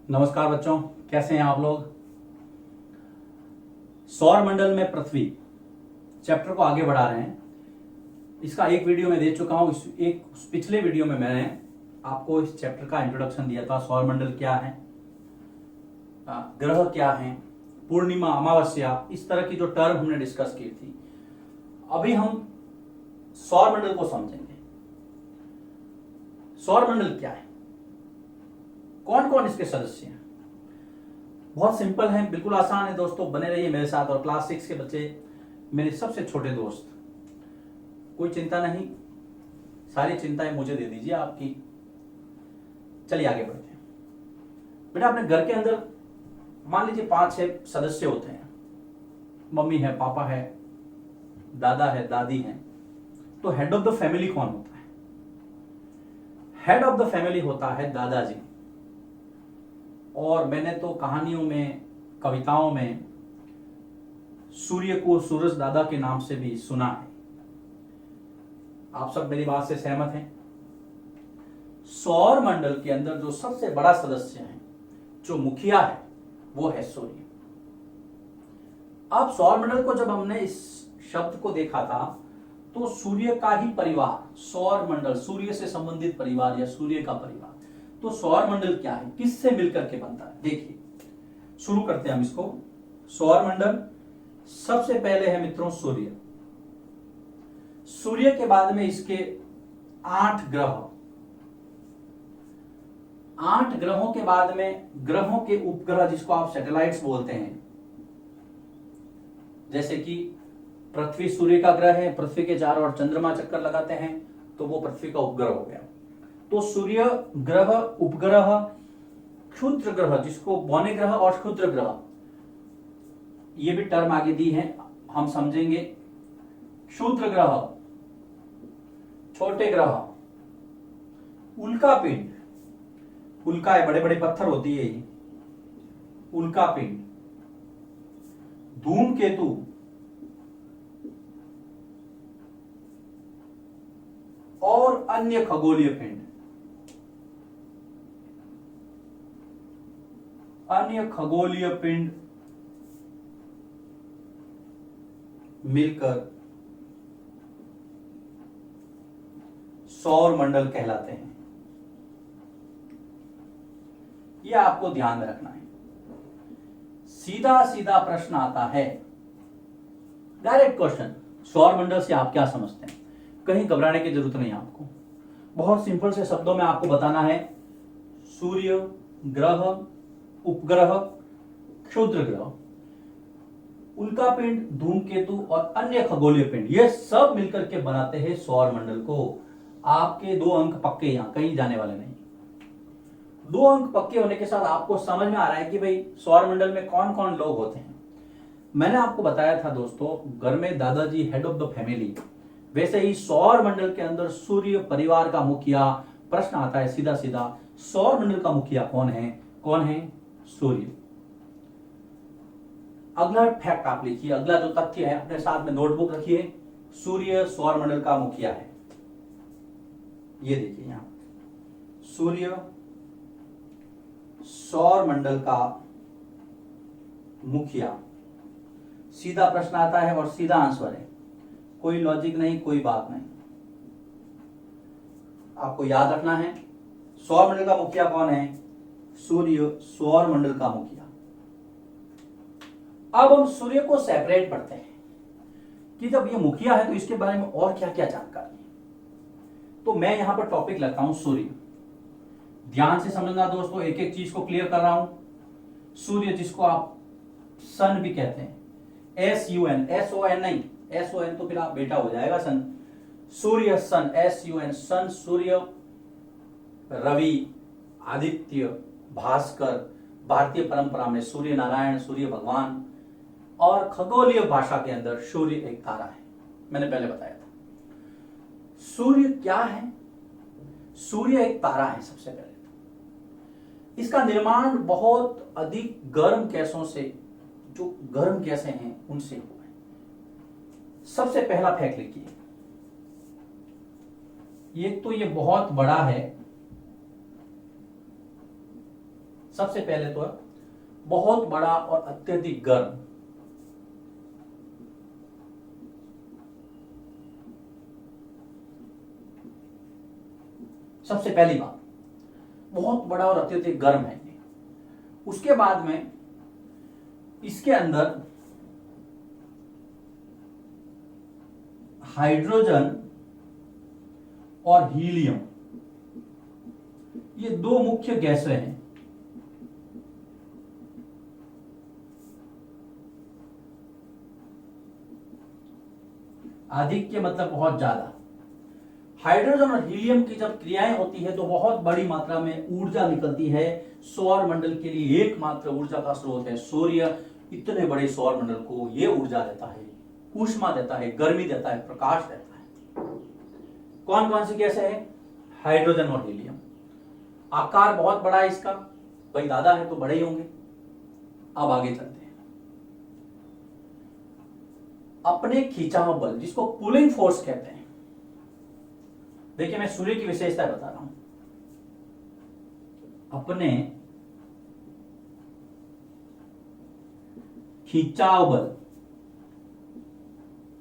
नमस्कार बच्चों, कैसे हैं आप लोग। सौर मंडल में पृथ्वी चैप्टर को आगे बढ़ा रहे हैं। इसका एक वीडियो मैं दे चुका हूं। एक पिछले वीडियो में मैंने आपको इस चैप्टर का इंट्रोडक्शन दिया था। सौर मंडल क्या है, ग्रह क्या है, पूर्णिमा, अमावस्या, इस तरह की जो टर्म हमने डिस्कस की थी। अभी हम सौर मंडल को समझेंगे। सौर मंडल क्या है, कौन कौन इसके सदस्य हैं। बहुत सिंपल है, बिल्कुल आसान है दोस्तों, बने रहिए मेरे साथ। और क्लास 6 के बच्चे, मेरे सबसे छोटे दोस्त, कोई चिंता नहीं, सारी चिंताएं मुझे दे दीजिए आपकी। चलिए आगे बढ़ते हैं। बेटा अपने घर के अंदर मान लीजिए 5-6 सदस्य होते हैं। मम्मी है, पापा है, दादा है, दादी है। तो हेड ऑफ द फैमिली कौन होता है? हेड ऑफ द फैमिली होता है दादाजी। और मैंने तो कहानियों में, कविताओं में सूर्य को सूरज दादा के नाम से भी सुना है। आप सब मेरी बात से सहमत हैं? सौर मंडल के अंदर जो सबसे बड़ा सदस्य है, जो मुखिया है, वो है सूर्य। अब सौर मंडल को जब हमने इस शब्द को देखा था तो सूर्य का ही परिवार, सौर मंडल, सूर्य से संबंधित परिवार या सूर्य का परिवार। तो सौर मंडल क्या है, किससे मिलकर के बनता है? देखिए, शुरू करते हैं हम इसको। सौर मंडल सबसे पहले है मित्रों सूर्य। सूर्य के बाद में इसके 8 ग्रह, 8 ग्रहों के बाद में ग्रहों के उपग्रह, जिसको आप सैटेलाइट्स बोलते हैं। जैसे कि पृथ्वी सूर्य का ग्रह है, पृथ्वी के चारों ओर चंद्रमा चक्कर लगाते हैं, तो वो पृथ्वी का उपग्रह हो गया। तो सूर्य ग्रह, उपग्रह, क्षुद्र ग्रह, जिसको बौने ग्रह और क्षुद्र ग्रह, ये भी टर्म आगे दी है, हम समझेंगे। क्षुद्र ग्रह, छोटे ग्रह, उल्का पिंड, उल्का है, बड़े बड़े पत्थर होती है ये, उल्का पिंड, धूमकेतु, और अन्य खगोलीय पिंड। अन्य खगोलीय पिंड मिलकर सौर मंडल कहलाते हैं। यह आपको ध्यान में रखना है। सीधा सीधा प्रश्न आता है, डायरेक्ट क्वेश्चन, सौर मंडल से आप क्या समझते हैं? कहीं घबराने की जरूरत नहीं है आपको। बहुत सिंपल से शब्दों में आपको बताना है। सूर्य, ग्रह, उपग्रह, क्षुद्र ग्रह, उल्का पिंड, धूमकेतु और अन्य खगोलीय पिंड, ये सब मिलकर के बनाते हैं सौर मंडल को। आपके 2 अंक पक्के, यहां कहीं जाने वाले नहीं। 2 अंक पक्के होने के साथ आपको समझ में आ रहा है कि भाई सौर मंडल में कौन कौन लोग होते हैं। मैंने आपको बताया था दोस्तों, घर में दादाजी हेड ऑफ द फैमिली, वैसे ही सौर मंडल के अंदर सूर्य परिवार का मुखिया। प्रश्न आता है सीधा सीधा, सौर मंडल का मुखिया कौन है? कौन है? सूर्य। अगला फैक्ट आप लिखिए, अगला जो तथ्य है अपने साथ में नोटबुक रखिए। सूर्य सौर मंडल का मुखिया है। ये देखिए यहां, सूर्य सौर मंडल का मुखिया। सीधा प्रश्न आता है और सीधा आंसर है, कोई लॉजिक नहीं, कोई बात नहीं। आपको याद रखना है, सौर मंडल का मुखिया कौन है? सूर्य सौर मंडल का मुखिया। अब हम सूर्य को सेपरेट पढ़ते हैं कि जब ये मुखिया है तो इसके बारे में और क्या क्या जानकारी है। तो मैं यहां पर टॉपिक लगता हूं सूर्य। ध्यान से समझना दोस्तों, एक एक चीज को क्लियर कर रहा हूं। सूर्य, जिसको आप सन भी कहते हैं, SUN, SON नहीं, SON तो फिर आप बेटा हो जाएगा सन। सूर्य, सन, SUN, सन, सूर्य, रवि, आदित्य, भास्कर, भारतीय परंपरा में सूर्य नारायण, सूर्य भगवान, और खगोलीय भाषा के अंदर सूर्य एक तारा है। मैंने पहले बताया था। सूर्य क्या है? सूर्य एक तारा है। सबसे पहले तो इसका निर्माण बहुत अधिक गर्म गैसों से, जो गर्म गैसें हैं उनसे हुआ है। सबसे पहला फैक्ट लिखिए, ये तो ये बहुत बड़ा है, सबसे पहले तो बहुत बड़ा और अत्यधिक गर्म। सबसे पहली बात, बहुत बड़ा और अत्यधिक गर्म है ये। उसके बाद में इसके अंदर हाइड्रोजन और हीलियम, ये दो मुख्य गैसें हैं। अधिक मतलब बहुत ज्यादा। हाइड्रोजन और हीलियम की जब क्रियाएं होती है तो बहुत बड़ी मात्रा में ऊर्जा निकलती है। सौर मंडल के लिए एकमात्र ऊर्जा का स्रोत है सूर्य। इतने बड़े सौर मंडल को यह ऊर्जा देता है, ऊष्मा देता है, गर्मी देता है, प्रकाश देता है। कौन कौन सी गैसें हैं? हाइड्रोजन और हीलियम। आकार बहुत बड़ा है इसका, भाई दादा है तो बड़े ही होंगे। अब आगे चलते हैं। अपने खिंचाव बल, जिसको पुलिंग फोर्स कहते हैं। देखिए मैं सूर्य की विशेषता बता रहा हूं। अपने खिंचाव बल,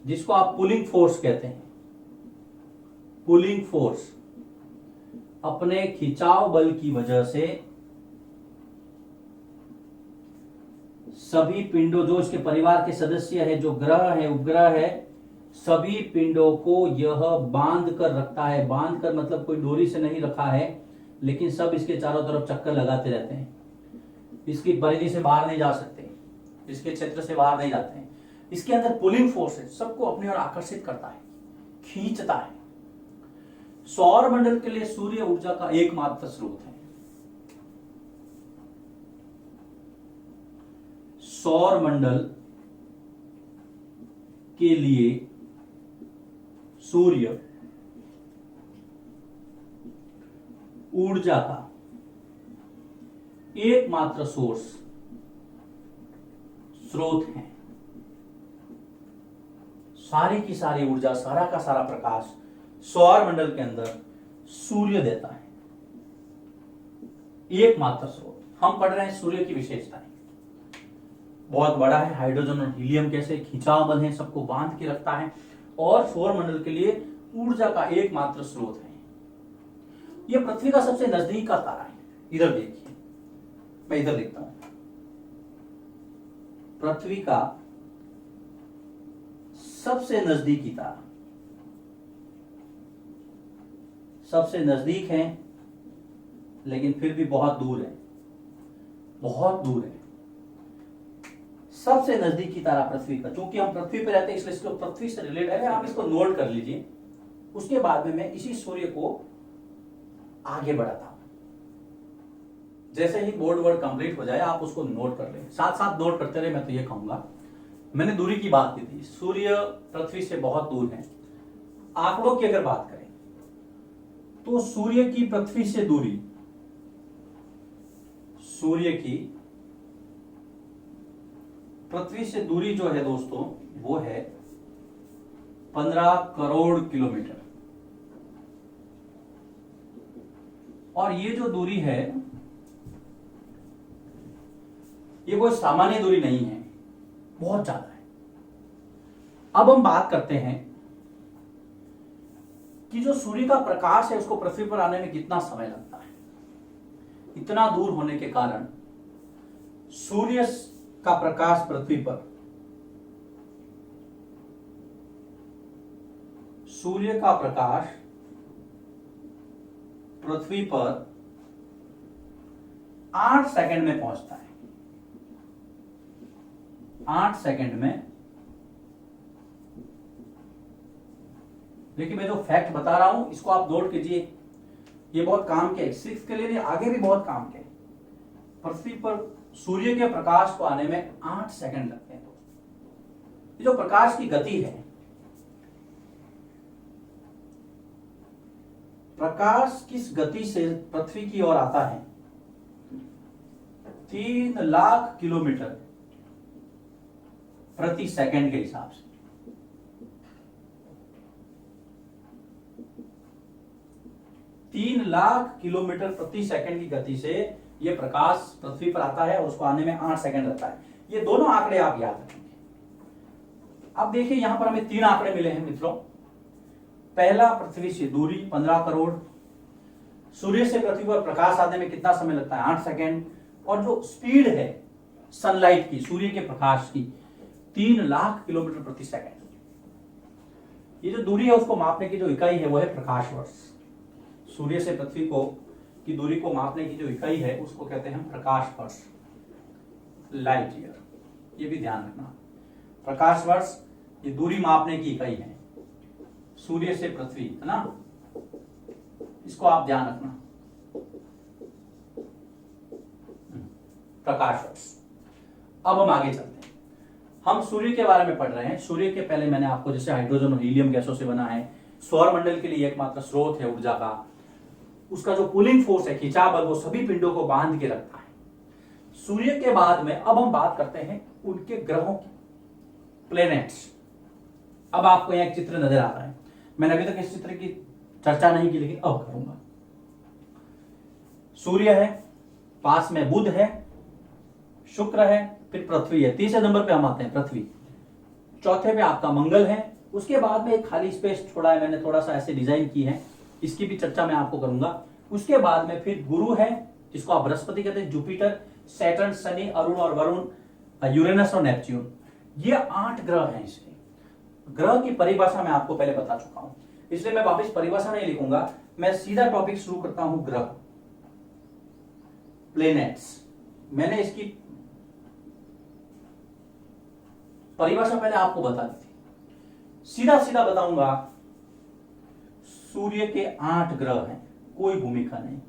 जिसको आप पुलिंग फोर्स कहते हैं, पुलिंग फोर्स, अपने खिंचाव बल की वजह से सभी पिंडों, जो इसके परिवार के सदस्य है, जो ग्रह है, उपग्रह है, सभी पिंडों को यह बांध कर रखता है। बांध कर मतलब कोई डोरी से नहीं रखा है, लेकिन सब इसके चारों तरफ चक्कर लगाते रहते हैं। इसकी परिधि से बाहर नहीं जा सकते, इसके क्षेत्र से बाहर नहीं जाते हैं। इसके अंदर पुलिंग फोर्स है, सबको अपनी ओर आकर्षित करता है, खींचता है। सौर मंडल के लिए सूर्य ऊर्जा का एकमात्र स्रोत है। सौर मंडल के लिए सूर्य ऊर्जा का एकमात्र स्रोत है। सारी की सारी ऊर्जा, सारा का सारा प्रकाश सौर मंडल के अंदर सूर्य देता है, एकमात्र स्रोत। हम पढ़ रहे हैं सूर्य की विशेषताएं। बहुत बड़ा है, हाइड्रोजन और हीलियम कैसे खिंचाव बल है, सबको बांध के रखता है, और सौर मंडल के लिए ऊर्जा का एकमात्र स्रोत है। यह पृथ्वी का सबसे नजदीक का तारा है। इधर देखिए, मैं इधर लिखता हूं, पृथ्वी का सबसे नजदीकी तारा, सबसे नजदीक है लेकिन फिर भी बहुत दूर है, बहुत दूर है। सबसे नजदीकी तारा पृथ्वी का, क्योंकि हम पृथ्वी पर रहते हैं इसलिए इसको पृथ्वी से रिलेटेड है। आप इसको नोट कर लीजिए। उसके बाद में मैं इसी सूर्य को आगे बढ़ाता हूं। जैसे ही बोर्ड वर्ड कंप्लीट हो जाए आप उसको नोट कर लें, साथ साथ नोट करते रहे। मैं तो ये कहूंगा, मैंने दूरी की बात की थी, सूर्य पृथ्वी से बहुत दूर है। आंकड़ों की अगर बात करें तो सूर्य की पृथ्वी से दूरी, सूर्य की पृथ्वी से दूरी जो है दोस्तों, वो है 15 करोड़ किलोमीटर। और ये जो दूरी है, ये कोई सामान्य दूरी नहीं है, बहुत ज्यादा है। अब हम बात करते हैं कि जो सूर्य का प्रकाश है उसको पृथ्वी पर आने में कितना समय लगता है। इतना दूर होने के कारण सूर्य का प्रकाश पृथ्वी पर, सूर्य का प्रकाश पृथ्वी पर 8 सेकंड में पहुंचता है। 8 सेकंड में। देखिए मैं जो फैक्ट बता रहा हूं इसको आप नोट कीजिए, ये बहुत काम के, सिर्फ के लिए नहीं, आगे भी बहुत काम के। पृथ्वी पर सूर्य के प्रकाश को आने में 8 सेकंड लगते हैं। ये जो प्रकाश की गति है, प्रकाश किस गति से पृथ्वी की ओर आता है? 3 लाख किलोमीटर प्रति सेकंड के हिसाब से। 3 लाख किलोमीटर प्रति सेकंड की गति से ये प्रकाश पृथ्वी पर आता है और उसको आने में 8 सेकंड लगता है। ये दोनों आंकड़े आप याद रखेंगे। अब देखिए यहां पर हमें 3 आंकड़े मिले हैं मित्रों। पहला, पृथ्वी से दूरी 15 करोड़, सूर्य से पृथ्वी पर प्रकाश आने में कितना समय लगता है 8 सेकंड, और जो स्पीड है सनलाइट की, सूर्य के प्रकाश की, 3 लाख किलोमीटर प्रति सेकंड। ये जो दूरी है उसको मापने की जो इकाई है वो है प्रकाश वर्ष। सूर्य से पृथ्वी को की दूरी को मापने की जो इकाई है उसको कहते हैं प्रकाश वर्ष, लाइट ईयर। ये भी ध्यान रखना, प्रकाश वर्ष ये दूरी मापने की इकाई है सूर्य से पृथ्वी, है ना, इसको आप ध्यान रखना, प्रकाश वर्ष। अब हम आगे चलते हैं। हम सूर्य के बारे में पढ़ रहे हैं। सूर्य के पहले मैंने आपको जैसे हाइड्रोजन और हीलियम गैसों से बना है, सौर मंडल के लिए एकमात्र स्रोत है ऊर्जा का, उसका जो पुलिंग फोर्स है, खिंचाव बल, वो सभी पिंडों को बांध के रखता है। सूर्य के बाद में अब हम बात करते हैं उनके ग्रहों की, प्लेनेट्स। अब आपको यहाँ एक चित्र नजर आ रहा है। मैंने अभी तक इस चित्र की चर्चा नहीं की, लेकिन अब करूंगा। सूर्य है, पास में बुध है, शुक्र है, फिर पृथ्वी है। तीसरे नंबर पे हम आते हैं पृथ्वी, चौथे पे आपका मंगल है। उसके बाद में एक खाली स्पेस छोड़ा है मैंने, थोड़ा सा ऐसे डिजाइन की है, इसकी भी चर्चा मैं आपको करूंगा। उसके बाद में फिर गुरु है, जिसको आप बृहस्पति कहते हैं, जुपिटर, सैटर्न, शनि, अरुण और वरुण, यूरेनस और नेपच्यून। ये 8 ग्रह हैं। इसके ग्रह की परिभाषा मैं आपको पहले बता चुका हूं, इसलिए मैं वापस परिभाषा नहीं लिखूंगा, मैं सीधा टॉपिक शुरू करता हूं। ग्रह, प्लेनेट्स, मैंने इसकी परिभाषा पहले आपको बता दी थी। सीधा सीधा बताऊंगा। सूर्य के 8 ग्रह हैं, कोई भूमिका नहीं,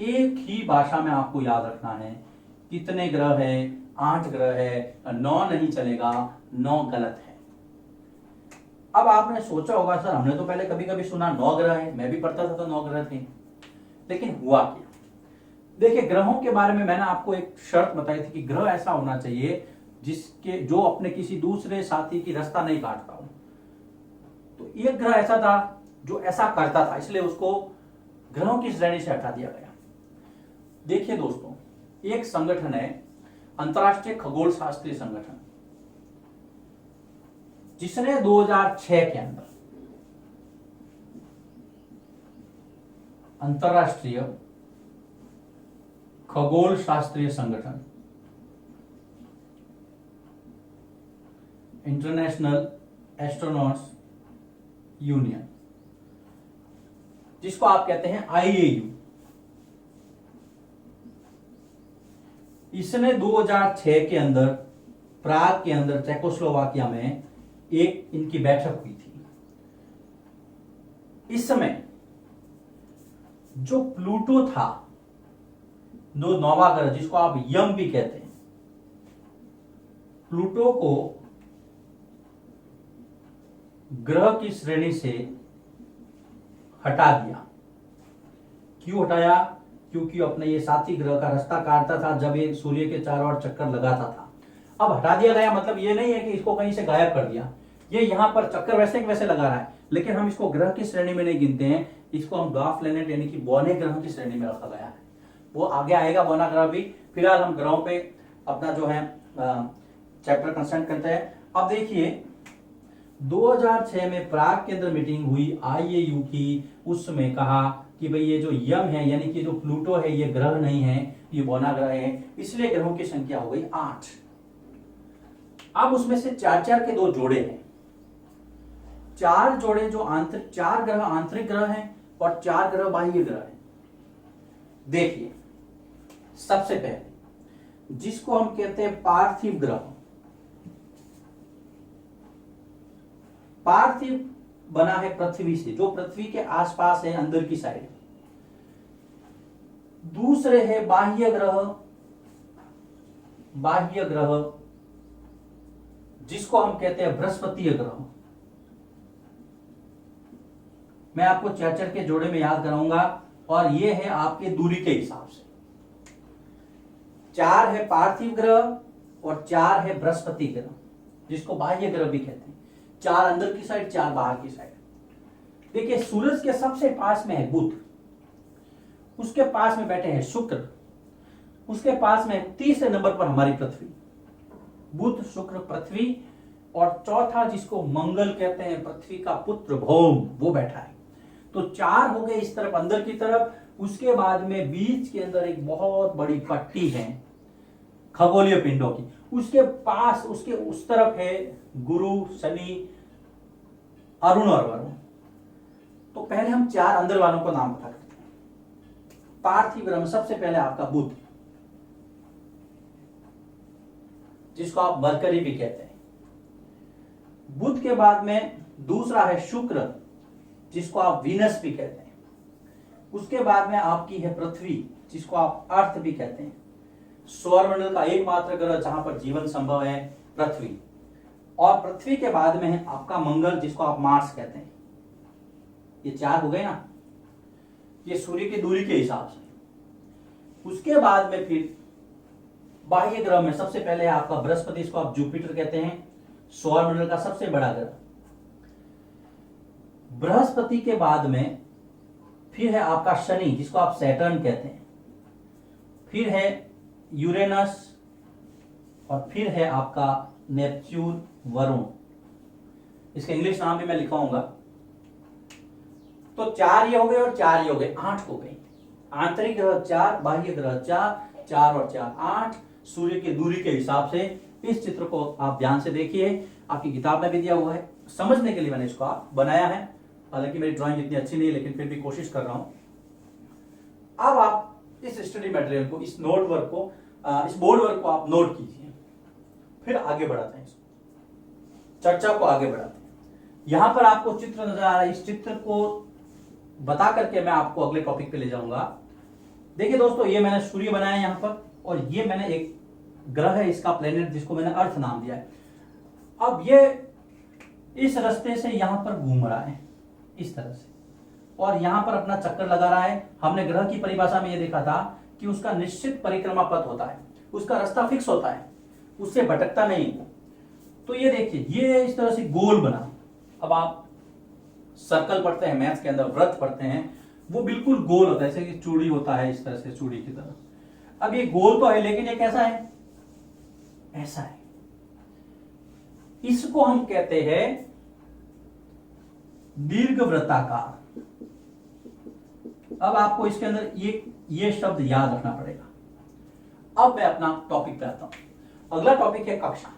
एक ही भाषा में आपको याद रखना है। कितने ग्रह है? 8 ग्रह है। 9 नहीं चलेगा, 9 गलत है। अब आपने सोचा होगा सर हमने तो पहले कभी कभी सुना 9 ग्रह है, मैं भी पढ़ता था तो 9 ग्रह थे, लेकिन हुआ क्या? देखिए ग्रहों के बारे में मैंने आपको एक शर्त बताई थी कि ग्रह ऐसा होना चाहिए जिसके जो अपने किसी दूसरे साथी की रास्ता नहीं काटता हो। तो एक ग्रह ऐसा था जो ऐसा करता था, इसलिए उसको ग्रहों की श्रेणी से हटा दिया गया। देखिए दोस्तों, एक संगठन है अंतरराष्ट्रीय खगोल शास्त्रीय संगठन, जिसने 2006 के अंदर अंतरराष्ट्रीय खगोल शास्त्रीय संगठन, इंटरनेशनल एस्ट्रोनॉट्स यूनियन, जिसको आप कहते हैं IAU, इसने 2006 के अंदर प्राग के अंदर चेकोस्लोवाकिया में एक इनकी बैठक हुई थी। इस समय जो प्लूटो था, जो नौवा ग्रह जिसको आप यम भी कहते हैं, प्लूटो को ग्रह की श्रेणी से हटा दिया। क्यों हटाया? क्योंकि अपने ये साथी ग्रह का रास्ता काटता था जब ये सूर्य के चारों ओर चक्कर लगाता था। अब हटा दिया गया मतलब ये नहीं है कि इसको कहीं से गायब कर दिया, ये यहां पर चक्कर वैसे के वैसे लगा रहा है, लेकिन हम इसको ग्रह की श्रेणी में नहीं गिनते हैं, इसको हम ड्वार्फ प्लैनेट यानी कि बौने ग्रहों की श्रेणी में रखा गया है। वो आगे आएगा बौना ग्रह भी। फिलहाल हम ग्रहों पे अपना जो है चैप्टर कंसल्ट करते हैं। अब देखिए 2006 में प्राग के अंदर मीटिंग हुई IAU की, उसमें कहा कि भाई ये जो यम है यानी कि जो प्लूटो है ये ग्रह नहीं है, ये बौना ग्रह है, इसलिए ग्रहों की संख्या हो गई 8। अब उसमें से 4-4 के 2 जोड़े हैं, 4 जोड़े जो आंतरिक, 4 ग्रह आंतरिक ग्रह हैं और 4 ग्रह बाह्य ग्रह हैं। देखिए सबसे पहले जिसको हम कहते हैं पार्थिव ग्रह, पार्थिव बना है पृथ्वी से, जो पृथ्वी के आसपास है अंदर की साइड। दूसरे है बाह्य ग्रह, बाह्य ग्रह जिसको हम कहते हैं बृहस्पतीय ग्रह। मैं आपको 4-4 के जोड़े में याद कराऊंगा और ये है आपके दूरी के हिसाब से। 4 है पार्थिव ग्रह और 4 है बृहस्पति ग्रह, जिसको बाह्य ग्रह भी कहते हैं। 4 अंदर की साइड, 4 बाहर की साइड। देखिए सूरज के सबसे पास में है बुध, उसके पास में बैठे हैं शुक्र, उसके पास में तीसरे नंबर पर हमारी पृथ्वी, बुध शुक्र पृथ्वी, और चौथा जिसको मंगल कहते हैं, पृथ्वी का पुत्र भौम, वो बैठा है। तो 4 हो गए इस तरफ अंदर की तरफ। उसके बाद में बीच के अंदर एक बहुत बड़ी पट्टी है खगोलीय पिंडों की, उसके पास उसके उस तरफ है गुरु शनि अरुण और वरुण। तो पहले हम 4 अंदर वालों को नाम पता करते हैं। पार्थिव ग्रह में सबसे पहले आपका बुध, जिसको आप मरकरी भी कहते हैं। बुध के बाद में दूसरा है शुक्र, जिसको आप वीनस भी कहते हैं। उसके बाद में आपकी है पृथ्वी, जिसको आप अर्थ भी कहते हैं। सौरमंडल का एकमात्र ग्रह जहां पर जीवन संभव है, पृथ्वी। और पृथ्वी के बाद में है आपका मंगल, जिसको आप मार्स कहते हैं। ये 4 हो गए ना, ये सूर्य की दूरी के हिसाब से। उसके बाद में फिर बाह्य ग्रह में सबसे पहले आपका बृहस्पति, इसको आप जुपिटर कहते हैं, सौरमंडल का सबसे बड़ा ग्रह। बृहस्पति के बाद में फिर है आपका शनि, जिसको आप सैटर्न कहते हैं। फिर है यूरेनस, और फिर है आपका नेपच्यून, वरुण। इसका इंग्लिश नाम भी मैं लिखाऊंगा। तो 4 ये हो गए और 4 ये हो गए, 8 हो गए। आंतरिक ग्रह 4, बाह्य ग्रह 4, 4 और 4 8, सूर्य की दूरी के हिसाब से। इस चित्र को आप ध्यान से देखिए, आपकी किताब में भी दिया हुआ है। समझने के लिए मैंने इसको बनाया है, हालांकि मेरी ड्राइंग इतनी अच्छी नहीं है, लेकिन फिर भी कोशिश कर रहा हूं। अब आप इस स्टडी मटेरियल को, इस नोट वर्क को, इस बोर्ड वर्क को आप नोट कीजिए, फिर आगे बढ़ाते हैं, चर्चा को आगे बढ़ाते हैं। यहां पर आपको चित्र नजर आ रहा है, इस चित्र को बता करके मैं आपको अगले टॉपिक पे ले जाऊंगा। देखिए दोस्तों, ये मैंने सूर्य बनाया यहां पर, और ये मैंने एक ग्रह है इसका प्लेनेट, जिसको मैंने अर्थ नाम दिया है। अब ये इस रास्ते से यहां पर घूम रहा है इस तरह से, और यहां पर अपना चक्कर लगा रहा है। हमने ग्रह की परिभाषा में ये देखा था कि उसका निश्चित परिक्रमा पथ होता है, उसका रास्ता फिक्स होता है, उससे भटकता नहीं। तो ये देखिए, ये इस तरह से गोल बना। अब आप सर्कल पढ़ते हैं मैथ्स के अंदर, वृत्त पढ़ते हैं, वो बिल्कुल गोल होता है, जैसे कि चूड़ी होता है, इस तरह से चूड़ी की तरह। अब ये गोल तो है, लेकिन ये कैसा है, ऐसा है। इसको हम कहते हैं दीर्घवृत्ताकार। अब आपको इसके अंदर ये शब्द याद रखना पड़ेगा। अब मैं अपना टॉपिक पे आता हूं। अगला टॉपिक है कक्षा।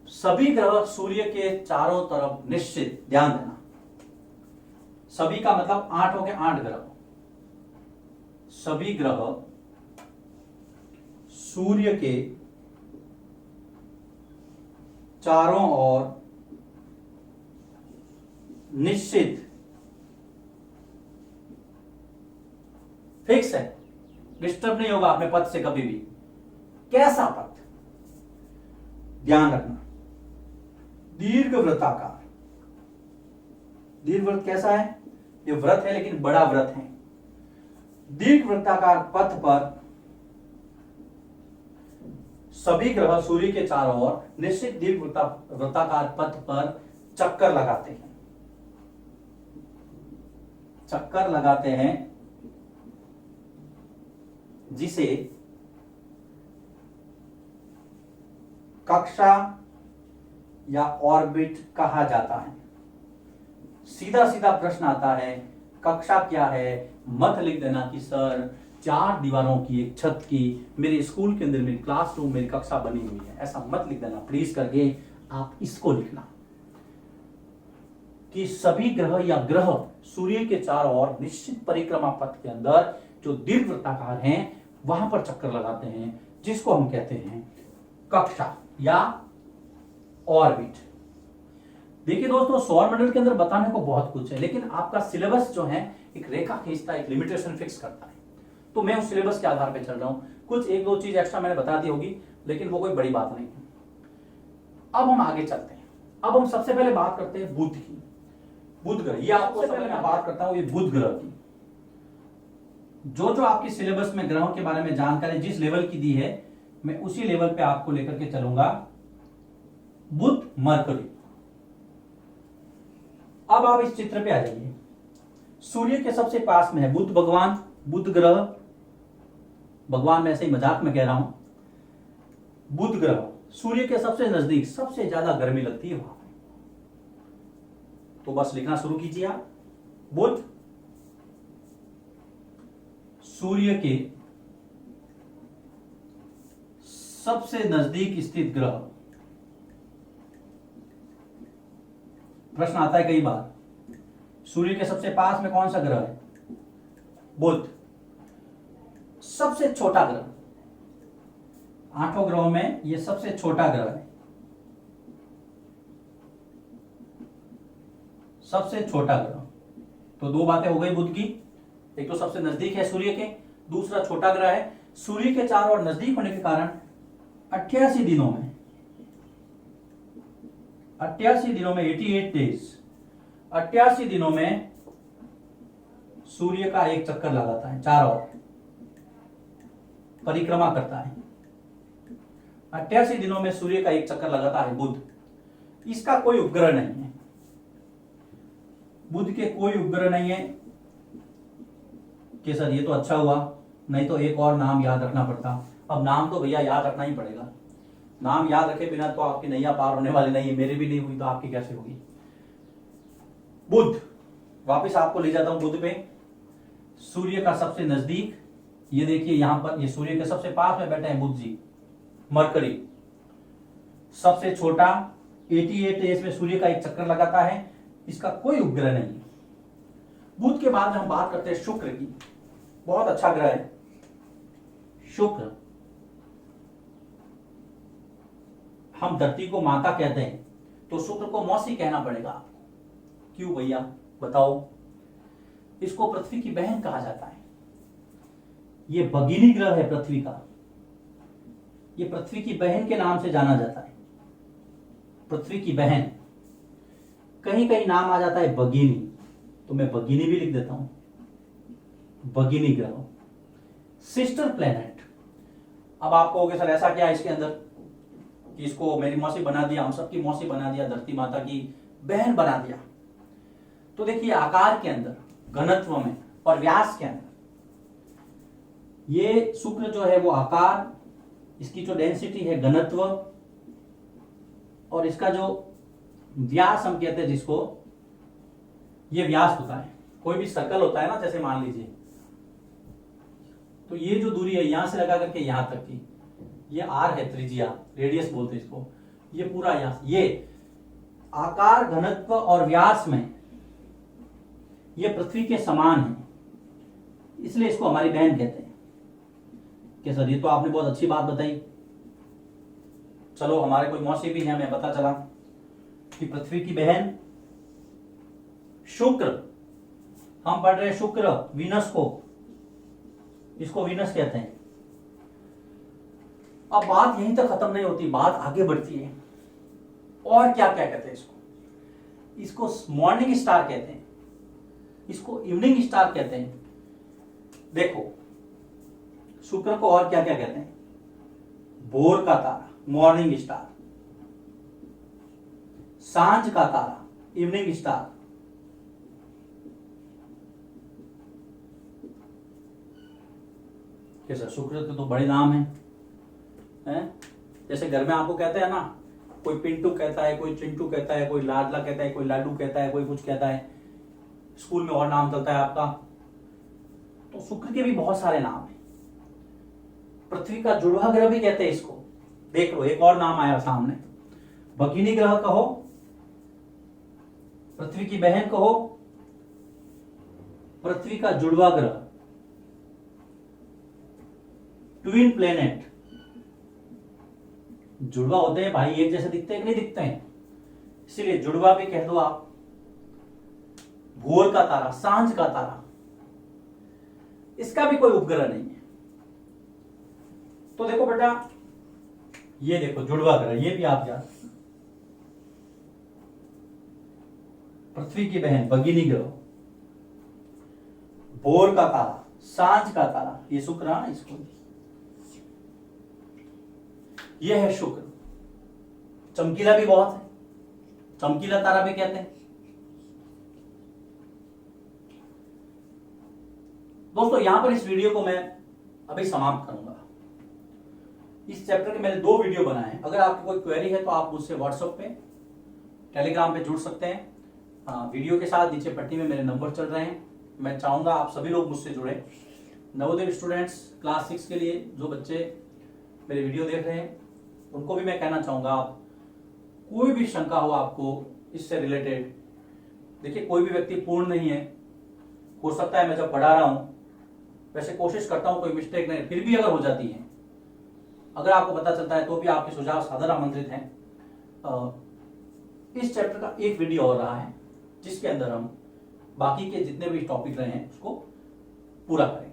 सभी ग्रह सूर्य के चारों तरफ निश्चित, ध्यान देना, सभी का मतलब 8 हो गए, 8 ग्रह। सभी ग्रह सूर्य के चारों ओर निश्चित, फिक्स है, डिस्टर्ब नहीं होगा अपने पथ से कभी भी। कैसा पथ, ध्यान रखना, दीर्घवृत्ताकार। दीर्घवृत्त कैसा है, ये वृत्त है लेकिन बड़ा वृत्त है। दीर्घवृत्ताकार पथ पर सभी ग्रह सूर्य के चारों ओर निश्चित दीर्घवृत्ताकार पथ पर चक्कर लगाते हैं। चक्कर लगाते हैं, जिसे कक्षा या ऑर्बिट कहा जाता है। सीधा सीधा प्रश्न आता है, कक्षा क्या है? मत लिख देना कि सर 4 दीवारों की एक छत की मेरे स्कूल के अंदर मेरी क्लासरूम मेरी कक्षा बनी हुई है, ऐसा मत लिख देना प्लीज करके। आप इसको लिखना कि सभी ग्रह या ग्रह सूर्य के चारों ओर निश्चित परिक्रमा पथ के अंदर जो दीर्घवृत्ताकार हैं वहां पर चक्कर लगाते हैं, जिसको हम कहते हैं कक्षा या ऑर्बिट। देखिए दोस्तों, सौर मंडल के अंदर बताने को बहुत कुछ है, लेकिन आपका सिलेबस जो है एक रेखा खींचता है, एक लिमिटेशन फिक्स करता है। तो मैं उस सिलेबस के आधार पर चल रहा हूं। कुछ 1-2 चीज एक्स्ट्रा मैंने बता दी होगी, लेकिन वो कोई बड़ी बात नहीं है। अब हम आगे चलते हैं। अब हम सबसे पहले बात करते हैं बुध की। बुध ग्रह, ये आपको सबसे पहले मैं बात करता हूं ये बुध ग्रह की। जो आपकी सिलेबस में ग्रहों के बारे में जानकारी जिस लेवल की दी है, मैं उसी लेवल पे आपको लेकर के चलूंगा। बुध, मरकरी। अब आप इस चित्र पे आ जाइए। सूर्य के सबसे पास में है बुध भगवान, बुध ग्रह, भगवान मैं ऐसे ही मजाक में कह रहा हूं, बुध ग्रह सूर्य के सबसे नजदीक सबसे ज्यादा गर्मी लगती है वहां पे। तो बस लिखना शुरू कीजिए आप, बुध सूर्य के सबसे नजदीक स्थित ग्रह। प्रश्न आता है कई बार, सूर्य के सबसे पास में कौन सा ग्रह है? बुध। सबसे छोटा ग्रह, 8 ग्रहों में यह सबसे छोटा ग्रह है, सबसे छोटा ग्रह। तो दो बातें हो गई बुध की, एक तो सबसे नजदीक है सूर्य के, दूसरा छोटा ग्रह है। सूर्य के चारों ओर नजदीक होने के कारण 88 दिनों में 88 डेज 88 दिनों में सूर्य का एक चक्कर लगाता है, चारों ओर परिक्रमा करता है। 88 दिनों में सूर्य का एक चक्कर लगाता है बुध। इसका कोई उपग्रह नहीं है, बुध के कोई उपग्रह नहीं है कि सर ये तो अच्छा हुआ, नहीं तो एक और नाम याद रखना पड़ता। अब नाम तो भैया याद रखना ही पड़ेगा, नाम याद रखे बिना तो आपकी नैया पार होने वाली नहीं है, मेरी भी नहीं हुई तो आपकी कैसे होगी। बुध, वापस आपको ले जाता हूं बुध पे। सूर्य का सबसे नजदीक, ये देखिए यहां पर, ये सूर्य के सबसे पास में बैठे हैं बुध जी। मरकरी सबसे छोटा, 88 डेज में सूर्य का एक चक्कर लगाता है, इसका कोई उपग्रह नहीं है। बुध के बाद हम बात करते हैं शुक्र की, बहुत अच्छा ग्रह है शुक्र। हम धरती को माता कहते हैं, तो शुक्र को मौसी कहना पड़ेगा आपको। क्यों भैया बताओ? इसको पृथ्वी की बहन कहा जाता है। ये भगिनी ग्रह है पृथ्वी का, ये पृथ्वी की बहन के नाम से जाना जाता है, पृथ्वी की बहन। कहीं कहीं नाम आ जाता है भगिनी, तो मैं भगिनी भी लिख देता हूं, भगिनी ग्रह, सिस्टर प्लेनेट। अब आप कहोगे सर ऐसा क्या है इसके अंदर कि इसको मेरी मौसी बना दिया, हम सबकी मौसी बना दिया, धरती माता की बहन बना दिया? तो देखिए आकार के अंदर, घनत्व में और व्यास के अंदर ये शुक्र जो है वो आकार, इसकी जो डेंसिटी है, घनत्व, और इसका जो व्यास हम कहते हैं जिसको, ये व्यास होता है। कोई भी सर्कल होता है ना, जैसे मान लीजिए, तो ये जो दूरी है यहां से लगा करके यहां तक की, ये आर है, त्रिज्या, रेडियस बोलते हैं इसको, ये पूरा यहां, ये आकार, घनत्व और व्यास में ये पृथ्वी के समान है, इसलिए इसको हमारी बहन कहते हैं। कि सर ये तो आपने बहुत अच्छी बात बताई, चलो हमारे कोई मौसी भी है, हमें पता चला कि पृथ्वी की बहन शुक्र, हम पढ़ रहे शुक्र, वीनस को, इसको वीनस कहते हैं। अब बात यहीं तक खत्म नहीं होती, बात आगे बढ़ती है। और क्या क्या कहते हैं इसको? इसको मॉर्निंग स्टार कहते हैं, इसको इवनिंग स्टार कहते हैं। देखो शुक्र को और क्या क्या कहते हैं? भोर का तारा, मॉर्निंग स्टार, सांझ का तारा, इवनिंग स्टार, कैसा शुक्र के तो बड़े नाम हैं? जैसे घर में आपको कहते हैं ना, कोई पिंटू कहता है, कोई चिंटू कहता है, कोई लाडला कहता है, कोई लाडू कहता है, कोई कुछ कहता है, स्कूल में और नाम चलता है आपका। तो शुक्र के भी बहुत सारे नाम हैं। पृथ्वी का जुड़वा ग्रह भी कहते हैं इसको। देख लो एक और नाम आया सामने, भगिनी ग्रह कहो, पृथ्वी की बहन कहो, पृथ्वी का जुड़वा ग्रह, ट्विन प्लेनेट। जुड़वा होते हैं भाई, एक जैसे दिखते हैं कि नहीं दिखते हैं, इसीलिए जुड़वा भी कह दो आप। भोर का तारा, सांझ का तारा, इसका भी कोई उपग्रह नहीं है। तो देखो बेटा, ये देखो जुड़वा ग्रह, ये भी आप जान, पृथ्वी की बहन भगिनी ग्रह, भोर का तारा, सांझ का तारा, ये शुक्र है इसको, ये है शुक्र। चमकीला भी बहुत है, चमकीला तारा भी कहते हैं। दोस्तों यहां पर इस वीडियो को मैं अभी समाप्त करूंगा। इस चैप्टर के मैंने 2 वीडियो बनाए हैं। अगर आपकी कोई क्वेरी है तो आप मुझसे व्हाट्सएप पे, टेलीग्राम पे जुड़ सकते हैं। वीडियो के साथ नीचे पट्टी में मेरे नंबर चल रहे हैं। मैं चाहूंगा आप सभी लोग मुझसे जुड़े। नवोदय स्टूडेंट्स क्लास 6 के लिए जो बच्चे मेरे वीडियो देख रहे हैं उनको भी मैं कहना चाहूंगा, आप कोई भी शंका हो आपको इससे रिलेटेड, देखिए कोई भी व्यक्ति पूर्ण नहीं है। हो सकता है मैं जब पढ़ा रहा हूं वैसे कोशिश करता हूं कोई मिस्टेक नहीं, फिर भी अगर हो जाती है, अगर आपको पता चलता है तो भी आपके सुझाव सादर आमंत्रित हैं। इस चैप्टर का एक वीडियो और रहा है जिसके अंदर हम बाकी के जितने भी टॉपिक रहे हैं उसको पूरा करेंगे।